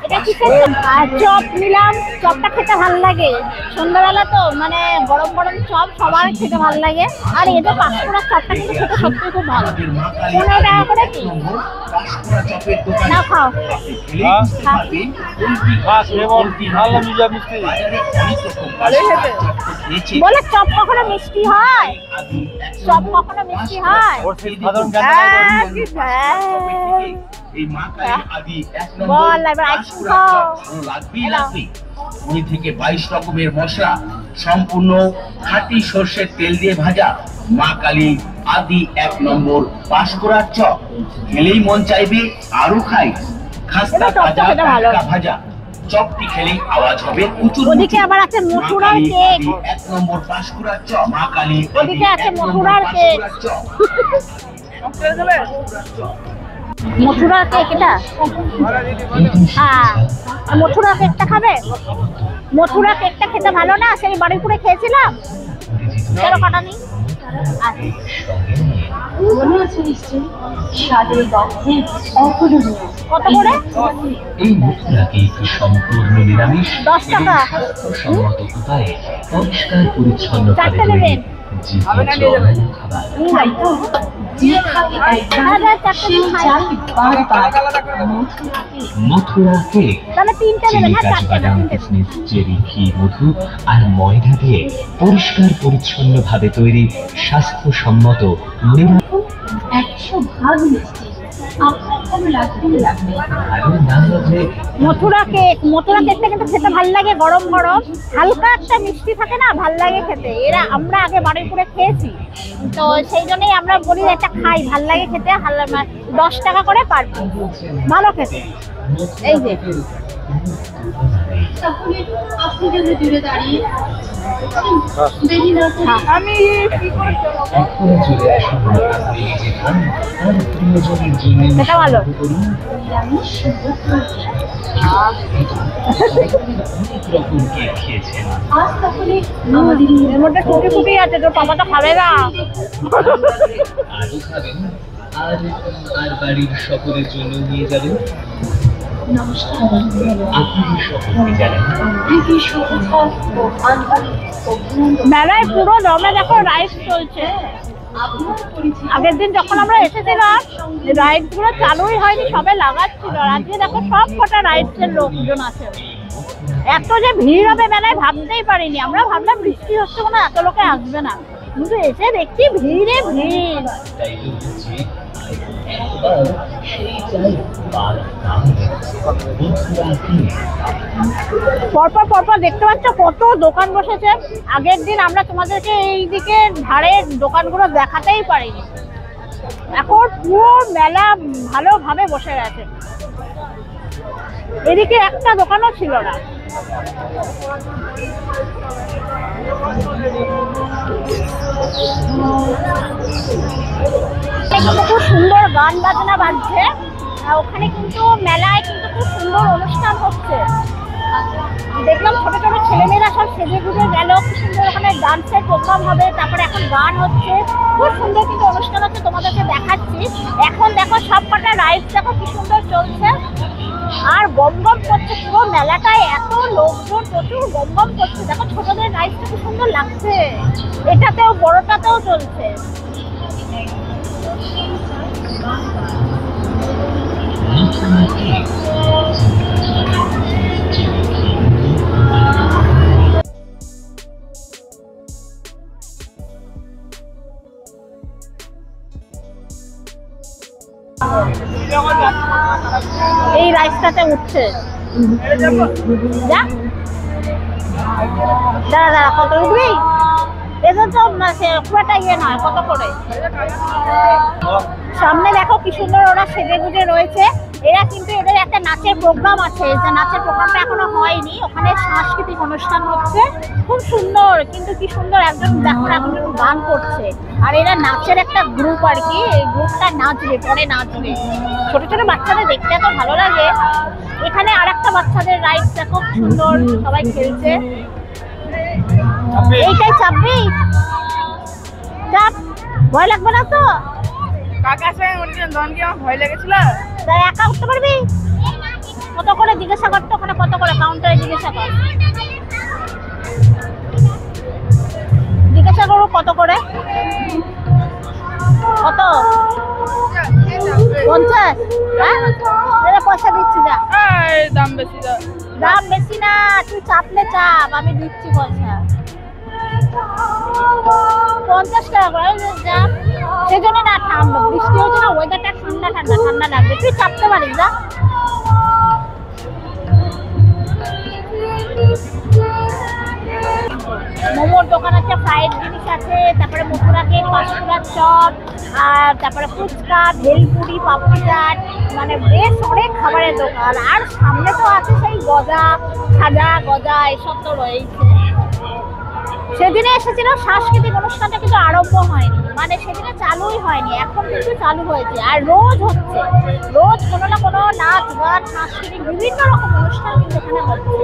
এটা কিসের চপ? আর চপ নিলাম, চপটা খেতে ভালো লাগে, সন্ধ্যাবেলা তো মানে গরম গরম চপ সবার খেতে ভালো লাগে। আর এটা পাঁশকুড়ার চপটা কিন্তু খেতে সত্যি খুব ভালো। 15 টাকা করে কি? না খাও। বলে চপ কখনো মিষ্টি হয়? চপ কখনো মিষ্টি হয়? বল এবার আইসক্রিম খাও। 20 থেকে 22 রকমের মশলা, সম্পূর্ণ খাঁটি সর্ষের তেল দিয়ে ভাজা মা কালী আদি 1 নম্বর পাঁশকুড়ার চপ। খেলেই মন চাইবে আরো খাই। খাস্তা ভাজা, টাটকা ভাজা, চপটি খেলেই আওয়াজ হবে উঁচু। ওদিকে আবার আছে মথুরার কেক। 1 নম্বর পাঁশকুড়ার চপ মা কালী। ওদিকে আছে মথুরার কেক। মথুরা কেক এটা? হ্যাঁ, মথুরা কেকটা খাবে? মথুরা কেকটা খেতে ভালো না? সেই বাড়িপুরে খেয়েছিলাম, তেরো কাটা নেই। কত করে? এই মথুরা কেক সম্পূর্ণ নিরামিষ 10 টাকা। সম্মত উপায়ে পরিষ্কার পরিচ্ছন্ন চারটে নেবেন? মথুরা কেক তাহলে 3টে নেবেন। হ্যাঁ, 4টে বাদাম, কিশমিশ, চেরি, ঘি, মধু আর ময়দা দিয়ে পরিষ্কার পরিচ্ছন্ন ভাবে তৈরি স্বাস্থ্যসম্মত নিরামিষ। 100% মিষ্টি। আপনার কোনো লাগবে? মথুরা কেকটা কিন্তু খেতে ভালো লাগে, গরম গরম হালকা একটা মিষ্টি থাকে না, ভাল লাগে খেতে। আমরা আগে বাড়ির করে খেয়েছি, তো সেই জন্যই আমরা বলি একটা খাই, ভাল লাগে খেতে। 10 টাকা করে পার পিস, ভালো খেতে। এই যে আপনি যদি দূরে দাঁড়িয়ে আমি কি করে সেটা ভালো। আজ তাহলে আমাদের এর মধ্যে টুটি ফুটি আছে, তো পাপা তো খাবে না। আজও খাবেন আর বাড়ির সকলের জন্য নিয়ে যাবেন। আপনাদের সকলকে জানাই মেলায় পুরো দমে দেখো রাইড চলছে। আগের দিন যখন আমরা এসেছিলাম রাইড গুলো চালুই হয়নি, সবে লাগাচ্ছিল। আজকে দেখো সব কটা রাইডসের লোকজন আছে। এত যে ভিড় হবে মেলায় ভাবতেই পারিনি। আমরা ভাবলাম বৃষ্টি হচ্ছে কোনো এত লোকে আসবে না, কিন্তু এসে দেখছি ভিড়ে ভিড়। পরপর দেখতে পাচ্ছ কত দোকান বসেছে। আগের দিন আমরা তোমাদেরকে এই দিকে ধারের দোকানগুলো দেখাতেই পারিনি। এখন পুরো মেলা ভালোভাবে বসে গেছে। এদিকে একটা দোকানও ছিল না। খুব সুন্দর গান বাজনা বাজছে ওখানে, কিন্তু মেলায় কিন্তু খুব সুন্দর অনুষ্ঠান হচ্ছে। দেখলাম ছোট ছোট ছেলেমেয়েরা সব সেজে গুজে গেল, খুব সুন্দর ওখানে ডান্সের প্রোগ্রাম হবে, তারপরে এখন গান হচ্ছে, খুব সুন্দর কিন্তু অনুষ্ঠান হচ্ছে। তোমাদেরকে দেখাচ্ছি। এখন দেখো সব কটা রাইডস দেখো কি সুন্দর চলছে, আর গম গম করছে পুরো মেলাটায়। এত লোকজন প্রচুর গম গম করছে। দেখো ছোটদের রাইডসটা খুব সুন্দর লাগছে, এটাতেও বড়টাতেও চলছে। এই রাইসটাতে উঠছে। যা দাঁড়া কত উঠবি? এদের তো খুব একটা ইয়ে নয়। কত করে? সামনে দেখো কি সুন্দর ওরা সেজে গুজে রয়েছে। এরা কিন্তু এদের একটা নাচের প্রোগ্রাম আছে, যে নাচের প্রোগ্রামটা এখনো হয়নি। ওখানে সাংস্কৃতিক অনুষ্ঠান হচ্ছে, খুব সুন্দর। কিন্তু কি সুন্দর একজন দেখো এখন গান করছে, আর এরা নাচের একটা গ্রুপ আর কি। এই গ্রুপটা নাচবে, পরে নাচবে। ছোট ছোট বাচ্চাদের দেখতে এত ভালো লাগে। এখানে আর একটা বাচ্চাদের রাইড দেখো সুন্দর, সবাই খেলছে। এইটাই চাপবি? চাপ, ভয় লাগবে না তো? কাকার সঙ্গে বলছিলাম তখন কি আমার ভয় লেগেছিল। তাই একা উঠতে পারবি? কত করে জিজ্ঞাসা করতো ওখানে, কত করে কাউন্টারে জিজ্ঞাসা কর। জিজ্ঞাসা করো কত করে। কত? 50? হ্যাঁ, পয়সা দিচ্ছি। যা, দাম বেশি। দাম বেশি না, তুই চাপলে চাপ, আমি দিচ্ছি পয়সা। 50 টাকা করে যা। সেজন্য না, ঠান্ডা বৃষ্টি হচ্ছে না, ওয়েদারটা ঠান্ডা ঠান্ডা ঠান্ডা লাগবে। তুই চাপতে পারিস। যা, মোমোর দোকান আছে, ফ্রাইড জিনিস আছে, তারপরে মথুরা কেক, পাঁশকুড়ার চপ, আর তারপরে ফুচকা, ভেলপুরি, পাপড়ি চাট, মানে বেশ অনেক খাবারের দোকান। আর সামনে তো আছে সেই গজা, খাজা, গজা, এসব তো রয়েছে। সেদিনে এসেছিল, সাংস্কৃতিক অনুষ্ঠানটা কিন্তু আরম্ভ হয়নি, মানে সেদিনে চালুই হয়নি, এখন কিন্তু চালু হয়েছে। আর রোজ হচ্ছে, রোজ কোনো না কোনো নাচ গান সাংস্কৃতিক বিভিন্ন রকম অনুষ্ঠান কিন্তু এখানে হচ্ছে।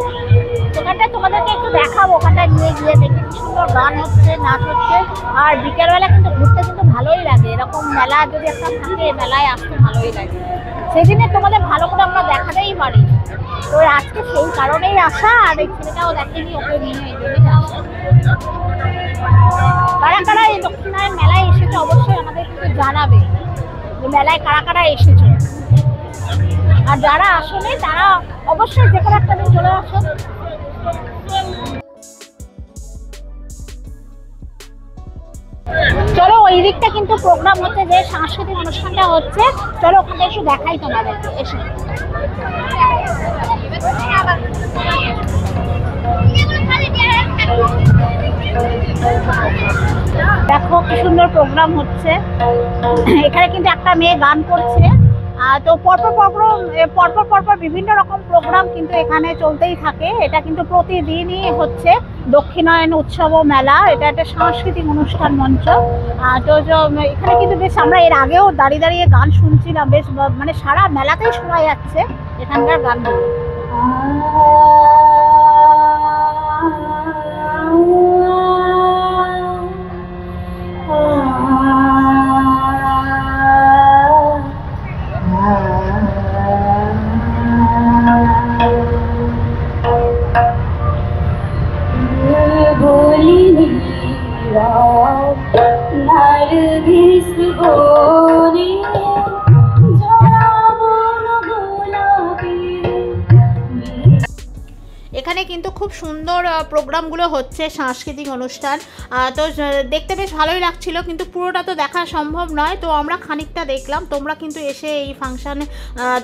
সেখানটায় তোমাদেরকে একটু দেখাবো, ওখানটায় নিয়ে গিয়ে দেখি কি সুন্দর গান হচ্ছে, নাচ হচ্ছে। আর বিকেলবেলা কিন্তু ঘুরতে কিন্তু ভালোই লাগে, এরকম মেলা যদি একটা থাকে মেলায় আসতে ভালোই লাগে। সেদিনে তোমাদের ভালো করে আমরা দেখাতেই পারি, তো আজকে সেই কারণেই আসা। আর এই ছেলেটাও দেখেনি, ওকে নিয়ে এই জন্যই আসা। কারা কারা এই দক্ষিণায়ন মেলায় এসেছে অবশ্যই আমাদের কিন্তু জানাবে যে মেলায় কারা কারা এসেছে। আর যারা আসলে তারা অবশ্যই যে কোনো একটা দিন চলে আসো। চলো ওই দিকটা কিন্তু প্রোগ্রাম হচ্ছে, যে সাংস্কৃতিক অনুষ্ঠানটা হচ্ছে, চলো ওখানে একটু দেখাই তোমাদেরকে এসে। দেখো কি সুন্দর প্রোগ্রাম হচ্ছে, এখানে কিন্তু একটা মেয়ে গান করছে। তো পরপর বিভিন্ন রকম প্রোগ্রাম কিন্তু এখানে চলতেই থাকে। এটা কিন্তু প্রতিদিনই হচ্ছে দক্ষিণায়ন উৎসব ও মেলা, এটা একটা সাংস্কৃতিক অনুষ্ঠান মঞ্চ। তো এখানে কিন্তু বেশ আমরা এর আগেও দাঁড়িয়ে দাঁড়িয়ে গান শুনছিলাম, বেশ মানে সারা মেলাতেই শোনা যাচ্ছে এখানকার গানগুলো। এখানে কিন্তু খুব সুন্দর প্রোগ্রামগুলো হচ্ছে, সাংস্কৃতিক অনুষ্ঠান। তো দেখতে বেশ ভালোই লাগছিল, কিন্তু পুরোটা তো দেখা সম্ভব নয়, তো আমরা খানিকটা দেখলাম। তোমরা কিন্তু এসে এই ফাংশানে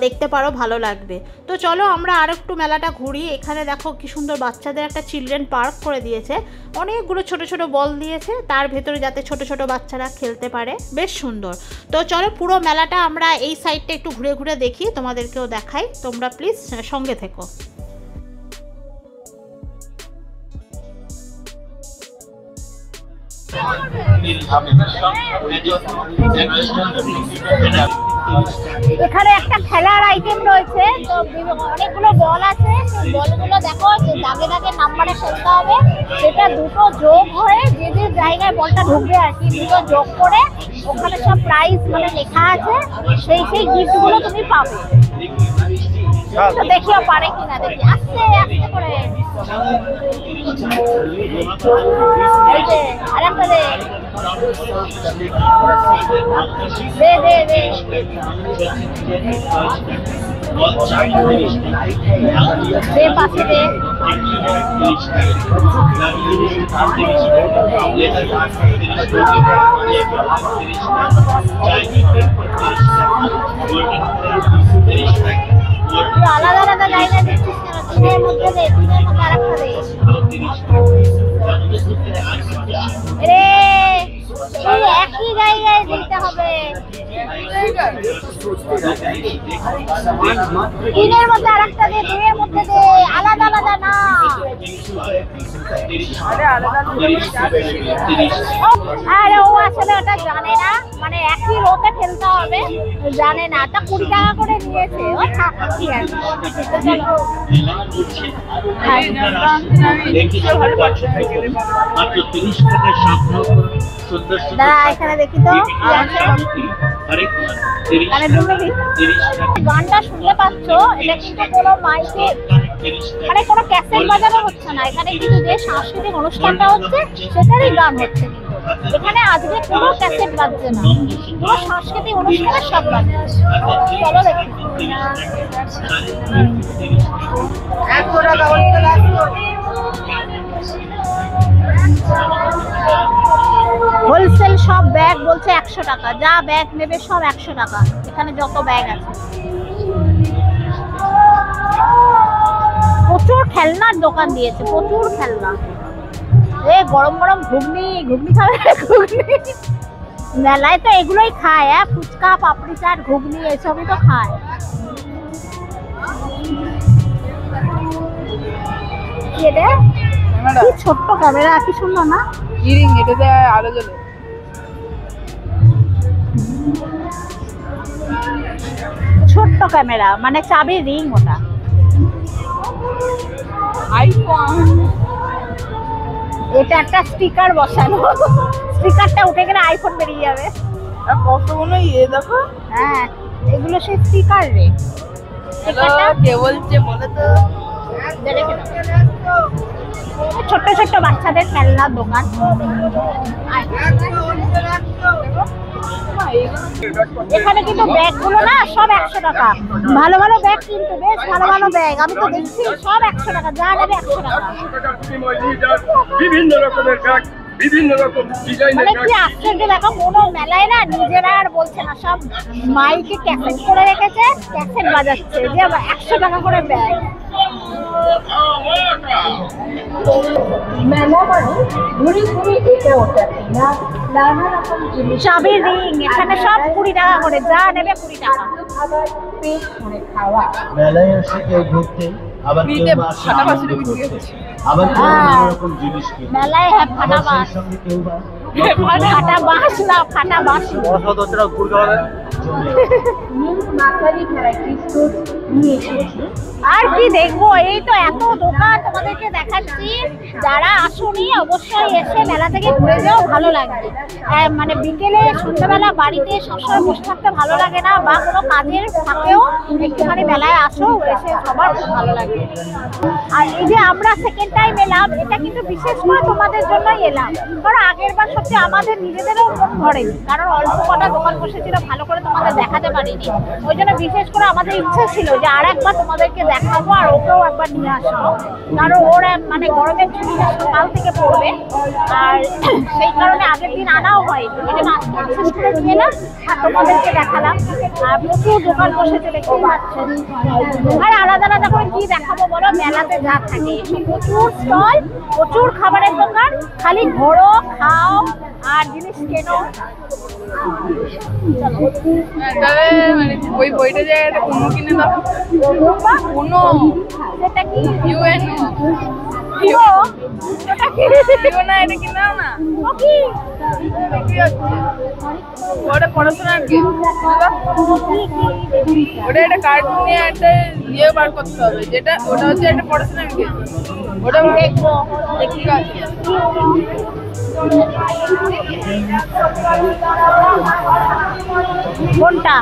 দেখতে পারো, ভালো লাগবে। তো চলো আমরা আর একটু মেলাটা ঘুরি। এখানে দেখো কি সুন্দর বাচ্চাদের একটা চিলড্রেন পার্ক করে দিয়েছে, অনেকগুলো ছোট ছোট বল দিয়েছে তার ভেতরে, যাতে ছোট ছোট বাচ্চারা খেলতে পারে, বেশ সুন্দর। তো চলো পুরো মেলাটা আমরা এই সাইডটা একটু ঘুরে ঘুরে দেখি, তোমাদেরকেও দেখাই, তোমরা প্লিজ সঙ্গে থেকো। এখানে একটা খেলার আইটেম রয়েছে, তো অনেকগুলো বল আছে, সেই বলগুলো দেখো যে দাগে দাগে নাম্বারে খেলতে হবে। সেটা দুটো যোগ হয়ে যে যে জায়গায় বলটা ঢুকবে আর কি, দুটো যোগ করে ওখানে সব প্রাইজ মানে লেখা আছে, সেই গিফটগুলো তুমি পাবে। তো দেখিও পারে কিনা, দেখি আস্তে আস্তে করে। এই যে আরেকটা দে দে দে দে। দে পাশে দে। আলাদা আলাদা জায়গা দেখছিস কেন? তিনের মধ্যে দে, তিনের মধ্যে আরেকটা দে। রে এই একই জায়গায় দিতে হবে, তিনের মধ্যে আরেকটা দে, দুইয়ের মধ্যে দে, আলাদা আলাদা না। আরে ও আসলে ওটা জানে না, মানে একই রোতে ফেলতে হবে, জানে না। তা 20 টাকা করে নিয়েছে, ও থাক ঠিক আছে। দাঁড়া এখানে দেখি তো গানটা শুনতে পাচ্ছ, এটা কিন্তু কোনো মাইকে মানে কোনো ক্যাসেট বাজানো হচ্ছে না, এখানে কিন্তু যে সাংস্কৃতিক অনুষ্ঠানটা হচ্ছে সেটারই গান হচ্ছে। কিন্তু এখানে আজকে কোনো ক্যাসেট বাজছে না, পুরো সাংস্কৃতিক অনুষ্ঠানের সব বাজছে। চলো দেখি। হোলসেল সব ব্যাগ বলছে 100 টাকা, যা ব্যাগ নেবে সব 100 টাকা। এখানে যত ব্যাগ আছে, প্রচুর খেলনার দোকান দিয়েছে, প্রচুর খেলনা। গরম গরম ঘুগনি খাবে, ঘুগনি মেলায় তো এগুলোই খায়, ফুচকা পাপড়ি চাট ঘুগনি এসবই তো খায়। এটা ক্যামেরা কি ছোট্ট ক্যামেরা, কি সুন্দর না? ইরিং, এটাতে আলো জ্বলে। ছোট্ট ক্যামেরা মানে চাবির রিং ওটা। আইফোন। এটা একটা স্টিকার বসানো, স্টিকারটা উঠে গেলে আইফোন বেরিয়ে যাবে। আর কতগুলো ইয়ে দেখো। হ্যাঁ, এগুলো সেই স্টিকার রে। হ্যালো, কে বলছে বলে তো? ছোট্ট ছোট্ট বাচ্চাদের খেলনার দোকান। এখানে কিন্তু ব্যাগ গুলো না সব 100 টাকা। ভালো ভালো ব্যাগ কিন্তু, বেশ ভালো ভালো ব্যাগ। আমি তো দেখছি সব 100 টাকা, যা নেবে 100 টাকা। বিভিন্ন রকমের ব্যাগ, বিভিন্ন রকম ডিজাইনের মানে কি আশ্চর্য দেখো, কোনো মেলায় না নিজেরা আর বলছে না, সব মাইকে ক্যাসেট করে রেখেছে, ক্যাসেট বাজাচ্ছে যে 100 টাকা করে ব্যাগ। মেলা মানে ঘুরে ঘুরে এটা ওটা না, নানা রকম জিনিস, চাবির রিং, এখানে সব 20 টাকা করে, যা নেবে 20 টাকা। আবার পেট ভরে খাওয়া। মেলায় আসে কেউ ঘুরতে, আবার কেউ ফ্রিতে বা আসে ফাটা আনন্দ বাসুরি বিক্রি করতে, হচ্ছে। আবার কেউ হ্যাঁ। নানা রকম জিনিস কিনতে, মেলায় ফাটা আবার বাস, সেই সঙ্গে কেউ বা ফাটা বাস না, ফাটা বাস। বড় হচ্ছে না ঘুরতে হবে। নিউ মাকালি ভ্যারাইটি স্টোর নিয়ে এসেছি। আর কি দেখবো, এই তো এত দোকান তোমাদেরকে দেখাচ্ছি। যারা আসোনি অবশ্যই এসে মেলা থেকে ঘুরে যাও, ভালো লাগবে। মানে বিকেলে সন্ধ্যাবেলা বাড়িতে সবসময় বসে থাকতে ভালো লাগে না, বা কোনো কাজের ফাঁকেও একটুখানি মেলায় আসো, এসে সবার খুব ভালো লাগে। আর এই যে আমরা সেকেন্ড টাইম এলাম, এটা কিন্তু বিশেষ করে তোমাদের জন্যই এলাম, কারণ আগের বার সত্যি আমাদের নিজেদেরও মন ধরেনি, কারণ অল্প কটা দোকান বসেছিল, ভালো করে তোমাদের দেখাতে পারিনি। ওই জন্য বিশেষ করে আমাদের ইচ্ছে ছিল যে আর একবার তোমাদেরকে দেখাবো, আর ওকেও একবার নিয়ে আসবো, কারণ ওর মানে গরমের ছুটিটা সকাল থেকে পড়বে, আর সেই কারণে আগের দিন আনাও হয়নি। এই জন্য আজকে বিশেষ করে নিয়ে এলাম আর তোমাদেরকে দেখালাম। আর প্রচুর দোকান বসেছে, দেখতে পাচ্ছেন। আর আলাদা আলাদা করে কি দেখাবো বলো, মেলাতে যা থাকে প্রচুর স্টল, প্রচুর খাবারের দোকান, খালি ঘোরো, খাও আর জিনিস কেনো। তাহলে মানে ওই বইটা যে একটা কোনো কিনে দাও। কোনো সেটা কি ইউএনও ওটা কি? না, এটা কিনে দাও না। ও কি? কি হচ্ছে? ওটা পড়াশোনার কি? ওটা একটা কার্টুন নিয়ে একটা ইয়ে বার করতে হবে, যেটা ওটা হচ্ছে একটা পড়াশোনার কি, ওটা দেখবো। দেখি আছে। কোনটা?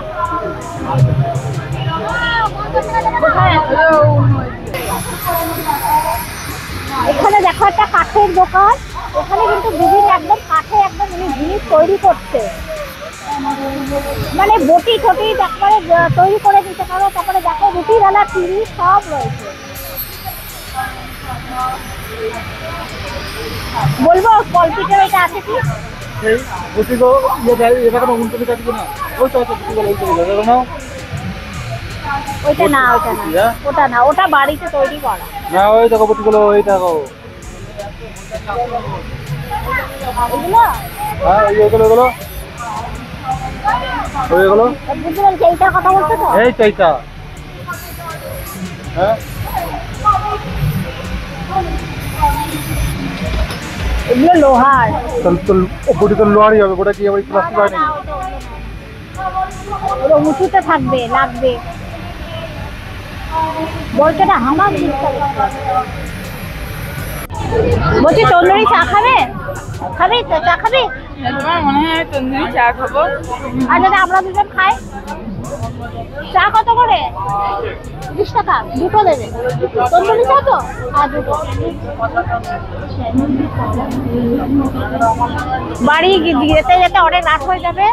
এখানে দেখো একটা কাঠের দোকান, এখানে কিন্তু বিভিন্ন একদম কাঠে একদম জিনিস তৈরি করছে, মানে বটি ঠটি একবারে তৈরি করে দিতে পারো। তারপরে দেখো রুটি বেলা টিভি সব রয়েছে। বলবো কলপিটের ওইটা আছে কি? এই বুটিগো এটা কোনো উল্টো কাজ না, ওই তো আছে বুটিগো উল্টো দেখো না। ওইটা না, ওটা না, ওটা না, ওটা বাড়িতে তৈরি করা। না ওই দেখো বুটিগুলো, ওই দেখো। এগুলো হ্যাঁ ওইগুলো ওইগুলো ওইগুলো বুঝলেন যে এইটার কথা বলছো তো? এই তো এইটা। হ্যাঁ এগুলো লোহার। বুটিগুলো লোহারই হবে, ওটা কি আবার প্লাস্টিক হয় না? ওটা উঁচুতে থাকবে, লাগবে। বলছে না আমার বলছি তন্দুরি চা খাবে? খাবি তো? চা খাবি? তোমার মনে হয় তন্দুরি চা খাবো? আর যদি আমরা দুজন খাই? চা কত করে? 20 টাকা দুটো দেবে। তন্দুরি চা তো? আর দুটো। বাড়ি যেতে যেতে অনেক রাত হয়ে যাবে,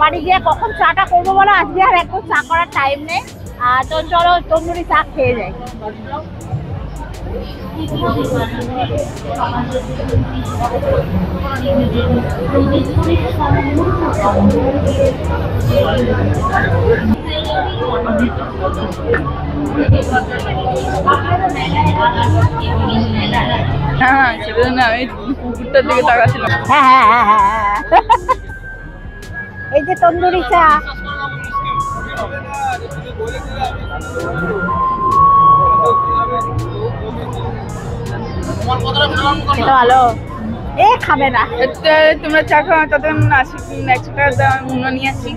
বাড়ি গিয়ে কখন চাটা করবো বলো, আজকে আর একদম চা করার টাইম নেই। তো চলো তন্দুরি চা খেয়ে যাই। হ্যাঁ সেটা না, আমি কুকুরটার দিকে তাকাচ্ছিলাম। হ্যাঁ হ্যাঁ হ্যাঁ হ্যাঁ হ্যাঁ। এই যে তন্দুরি চা। এটা ভালো এ খাবে না তোমরা চা খাও তখন 100 টাকা দাম মুনো নিয়ে আসি।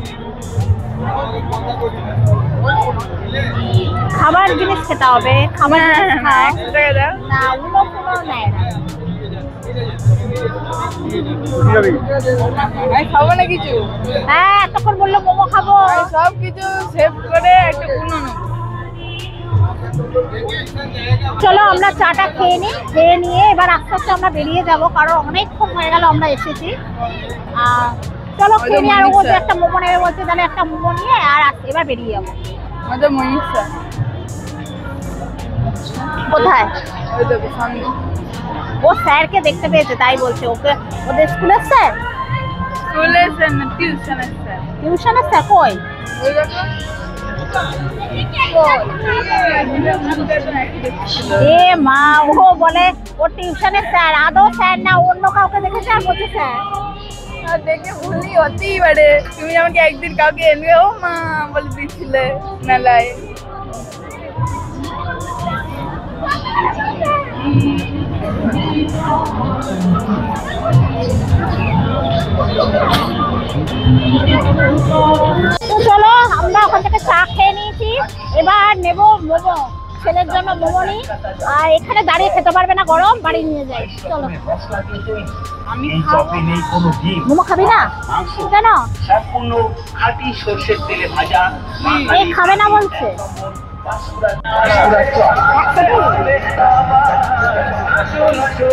খাবার জিনিস খেতে হবে খাবার জিনিস খাও। 100 টাকা দাও। না উনো ফুনো নেয় না আমি খাবো না কিছু। হ্যাঁ তখন বললো মোমো খাবো আমি সব কিছু সেভ করে একটা মুনো নেবো। চলো আমরা চাটা খেয়ে নিই খেয়ে নিয়ে এবার আস্তে আস্তে আমরা বেরিয়ে যাব কারণ অনেকক্ষণ হয়ে গেল আমরা এসেছি চলো খেয়ে নিয়ে আর ও যে একটা মোমো নেবে বলছে তাহলে একটা মোমো নিয়ে আর এবার বেরিয়ে যাবো আমাদের মনীষা কোথায় ওই দেখো সামনে ও স্যারকে দেখতে পেয়েছে তাই বলছে ওকে ওদের স্কুলের স্যার স্কুলে স্যার না টিউশনের স্যার। টিউশনের স্যার কই ওই দেখো এ মা ও বলে ও টিউশনের স্যার আদৌ স্যার না অন্য কাউকে দেখেছে আর বলছে স্যার আর দেখে ভুলই হতেই পারে। তুমি আমাকে একদিন কাউকে এনে ও মা বলে দিচ্ছিলে মেলায়। তো চলো আমরা ওখান থেকে চা খেয়ে নিয়েছি এবার নেবো মোমো ছেলের জন্য মোমো নিই আর এখানে দাঁড়িয়ে খেতে পারবে না গরম বাড়ি নিয়ে যাই চলো এই চপে নেই কোনো ডিম, মোমো খাবি না মাংস কেন সম্পূর্ণ খাঁটি সর্ষের তেলে ভাজা এই খাবে না বলছে পাঁশকুড়ার চপ।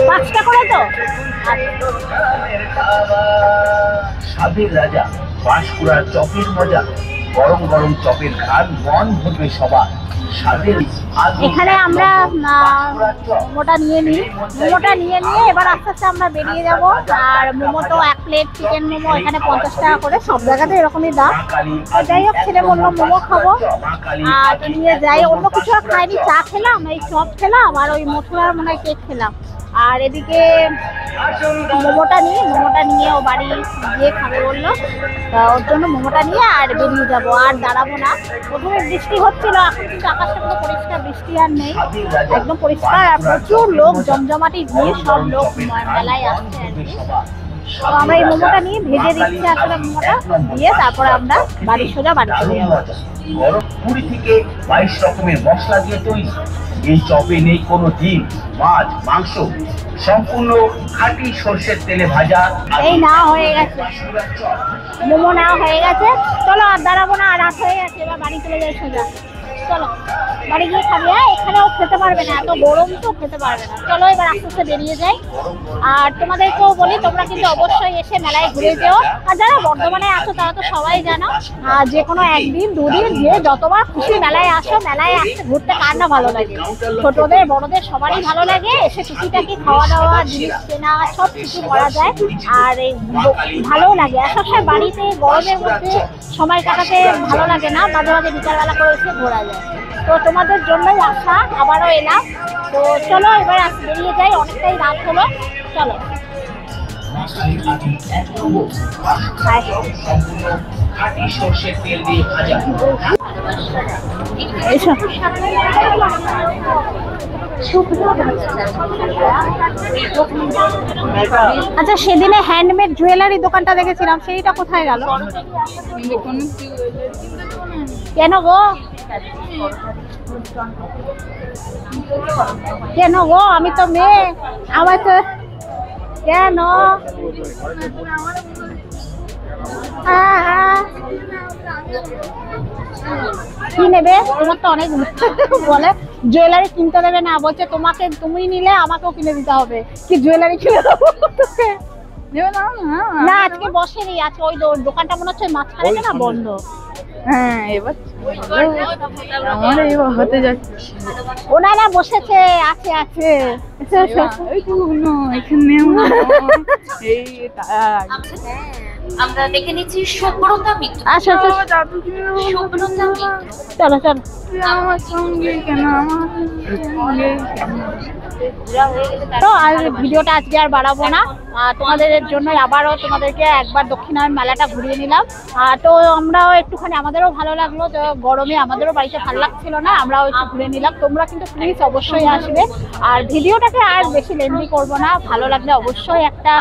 5টা করে তো স্বাদের রাজা পাঁশকুড়ার চপের মজা, গরম গরম চপের ঘ্রাণ মন ভরবে সবার। স্বাদের এখানে আমরা মোমোটা নিয়ে নিই মোমোটা নিয়ে এবার আস্তে আস্তে আমরা বেরিয়ে যাব আর মোমো তো 1 প্লেট চিকেন মোমো এখানে 50 টাকা করে সব জায়গাতে এরকমই দাম তো যাই হোক ছেলে বললো মোমো খাবো আর নিয়ে যাই অন্য কিছু আর খাইনি চা খেলাম এই চপ খেলাম আর ওই মথুরার মনে হয় কেক খেলাম আর এদিকে মোমোটা নিয়ে ও বাড়ি গিয়ে খাবে বললো তা ওর জন্য মোমোটা নিয়ে আর বেরিয়ে যাবো আর দাঁড়াবো না প্রথমে বৃষ্টি হচ্ছিল এখন কিন্তু আকাশটা পুরো পরিষ্কার বৃষ্টি আর নেই একদম পরিষ্কার আর প্রচুর লোক জমজমাটি ভিড় সব লোক মেলায় আসছে আর কি তো আমরা এই মোমোটা নিয়ে ভেজে দিচ্ছি আসলে মোমোটা দিয়ে তারপরে আমরা বাড়ি সোজা বাড়ি চলে যাবো গরম 20 থেকে 22 রকমের মশলা দিয়ে তৈরি। এই চপে নেই কোনো ডিম, মাছ, মাংস, সম্পূর্ণ খাঁটি সর্ষের তেলে ভাজা। এই না হয়ে গেছে মোমো না হয়ে গেছে চলো আর দাঁড়াবো না আর রাত হয়ে গেছে এবার বাড়ি চলে যাই সোজা চলো বাড়ি গিয়ে খাবি এখানেও খেতে পারবে না এত গরম তো খেতে পারবে না চলো এবার আস্তে আস্তে বেরিয়ে যাই আর তোমাদেরকেও বলি তোমরা কিন্তু অবশ্যই এসে মেলায় ঘুরে যেও আর যারা বর্ধমানে আসো তারা তো সবাই জানো আর যে কোনো একদিন দুদিন যে যতবার খুশি মেলায় আসো মেলায় আসতে ঘুরতে কার না ভালো লাগে ছোটদের বড়দের সবারই ভালো লাগে এসে টুকিটাকি খাওয়া দাওয়া জিনিস কেনা সব কিছু করা যায় আর এই ভালো লাগে আর সবসময় বাড়িতে গরমের মধ্যে সময় কাটাতে ভালো লাগে না মাঝে মাঝে বিকালবেলা করে এসে ঘোরা যায় তো তোমাদের জন্যই আসা আবারও এলাম তো চলো এবার বেরিয়ে যাই অনেকটাই রাত হলো চলো খাঁটি সর্ষের তেল দিয়ে ভাজা। আচ্ছা সেদিনে হ্যান্ডমেড জুয়েলারি দোকানটা দেখেছিলাম সেইটা কোথায় গেল কেন গো আমি তো মেয়ে আমার তো কেন কি নেবে তোমার তো অনেক বলে জুয়েলারি কিনতে দেবে না বলছে তোমাকে তুমি নিলে আমাকেও কিনে দিতে হবে কি জুয়েলারি কিনে দেবো না আজকে বসেনি আজকে ওই দোকানটা মনে হচ্ছে মাঝখানে না বন্ধ হ্যাঁ এবার আমার এবার হতে যাচ্ছে ওনারা বসেছে আছে আছে এখানে আমরা দেখে নিচ্ছি সুব্রতা মিত্র আচ্ছা সুব্রতা মিত্র চলো চলো আমার সঙ্গে কেন তো আর ভিডিওটা আজকে আর বাড়াবো না তোমাদের জন্যই আবারও তোমাদেরকে একবার দক্ষিণায়ন মেলাটা ঘুরিয়ে নিলাম। তো আমরাও একটুখানি, আমাদেরও ভালো লাগলো, তো গরমে আমাদেরও বাড়িতে ভালো লাগছিল না, আমরাও একটু ঘুরে নিলাম। তোমরা কিন্তু প্লিজ অবশ্যই আসবে। আর ভিডিওটাকে আর বেশি লেন্দি করবো না, ভালো লাগলে অবশ্যই একটা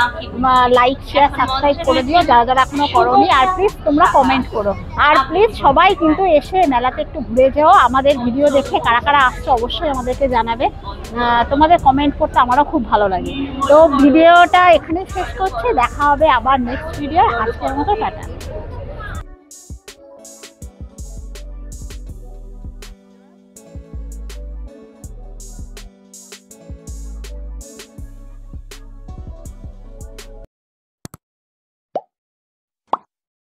লাইক শেয়ার সাবস্ক্রাইব করে দিও যারা যারা এখনো করোনি। আর প্লিজ তোমরা কমেন্ট করো। আর প্লিজ সবাই কিন্তু এসে মেলাতে একটু ঘুরে যেও। আমাদের ভিডিও দেখে কারা কারা আসছো অবশ্যই আমাদেরকে জানাবে। তোমাদের কমেন্ট করতে আমারও খুব ভালো লাগে। তো ভিডিওটা এখানে শেষ করছি, দেখা হবে আবার নেক্সট ভিডিও। আজকের মতো টাটা।